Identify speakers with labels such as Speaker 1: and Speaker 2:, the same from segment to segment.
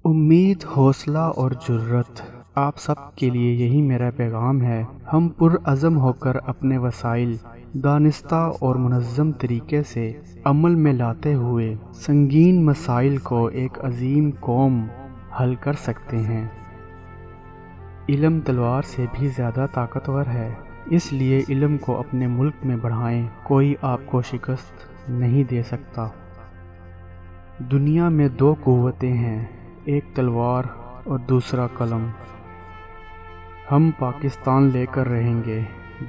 Speaker 1: امید، حوصلہ اور جرت، آپ سب کے لیے یہی میرا پیغام ہے۔ ہم پرعزم ہو کر اپنے وسائل دانستہ اور منظم طریقے سے عمل میں لاتے ہوئے سنگین مسائل کو ایک عظیم قوم حل کر سکتے ہیں۔ علم تلوار سے بھی زیادہ طاقتور ہے، اس لیے علم کو اپنے ملک میں بڑھائیں۔ کوئی آپ کو شکست نہیں دے سکتا۔ دنیا میں دو قوتیں ہیں، ایک تلوار اور دوسرا قلم۔ ہم پاکستان لے کر رہیں گے۔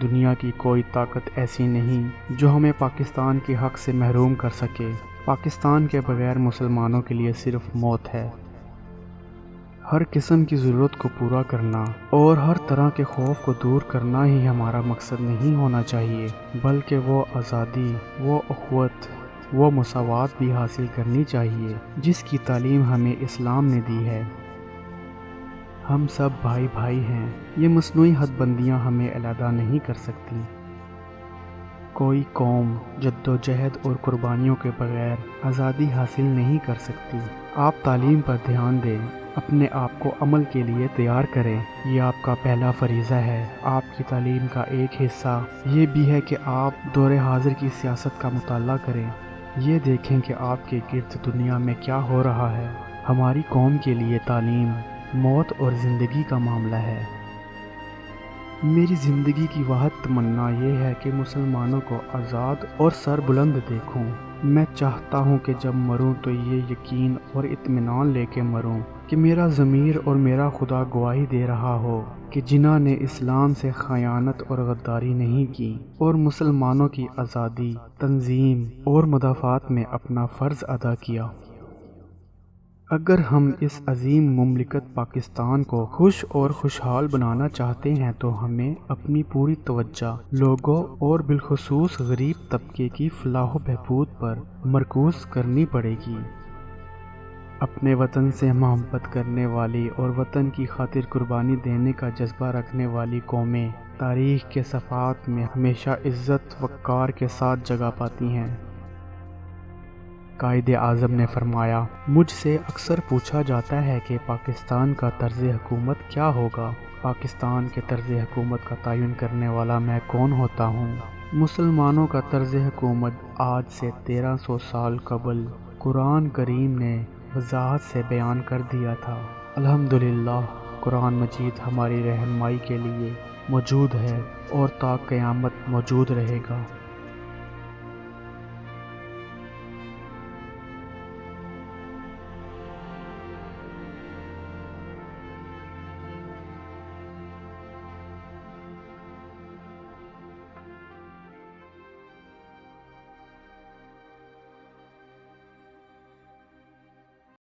Speaker 1: دنیا کی کوئی طاقت ایسی نہیں جو ہمیں پاکستان کے حق سے محروم کر سکے۔ پاکستان کے بغیر مسلمانوں کے لیے صرف موت ہے۔ ہر قسم کی ضرورت کو پورا کرنا اور ہر طرح کے خوف کو دور کرنا ہی ہمارا مقصد نہیں ہونا چاہیے، بلکہ وہ آزادی، وہ اخوت، وہ مساوات بھی حاصل کرنی چاہیے جس کی تعلیم ہمیں اسلام نے دی ہے۔ ہم سب بھائی بھائی ہیں، یہ مصنوعی حد بندیاں ہمیں علیحدہ نہیں کر سکتی۔ کوئی قوم جدوجہد اور قربانیوں کے بغیر آزادی حاصل نہیں کر سکتی۔ آپ تعلیم پر دھیان دیں، اپنے آپ کو عمل کے لیے تیار کریں، یہ آپ کا پہلا فریضہ ہے۔ آپ کی تعلیم کا ایک حصہ یہ بھی ہے کہ آپ دور حاضر کی سیاست کا مطالعہ کریں، یہ دیکھیں کہ آپ کے گرد دنیا میں کیا ہو رہا ہے۔ ہماری قوم کے لیے تعلیم موت اور زندگی کا معاملہ ہے۔ میری زندگی کی واحد تمنا یہ ہے کہ مسلمانوں کو آزاد اور سر بلند دیکھوں۔ میں چاہتا ہوں کہ جب مروں تو یہ یقین اور اطمینان لے کے مروں کہ میرا ضمیر اور میرا خدا گواہی دے رہا ہو کہ جنہاں نے اسلام سے خیانت اور غداری نہیں کی اور مسلمانوں کی آزادی، تنظیم اور مدافعت میں اپنا فرض ادا کیا۔ اگر ہم اس عظیم مملکت پاکستان کو خوش اور خوشحال بنانا چاہتے ہیں تو ہمیں اپنی پوری توجہ لوگوں اور بالخصوص غریب طبقے کی فلاح و بہبود پر مرکوز کرنی پڑے گی۔ اپنے وطن سے محبت کرنے والی اور وطن کی خاطر قربانی دینے کا جذبہ رکھنے والی قومیں تاریخ کے صفحات میں ہمیشہ عزت وقار کے ساتھ جگہ پاتی ہیں۔ قائد اعظم نے فرمایا، مجھ سے اکثر پوچھا جاتا ہے کہ پاکستان کا طرز حکومت کیا ہوگا۔ پاکستان کے طرز حکومت کا تعین کرنے والا میں کون ہوتا ہوں؟ مسلمانوں کا طرز حکومت آج سے 1300 سال قبل قرآن کریم نے وضاحت سے بیان کر دیا تھا۔ الحمدللہ، قرآن مجید ہماری رہنمائی کے لیے موجود ہے اور تا قیامت موجود رہے گا۔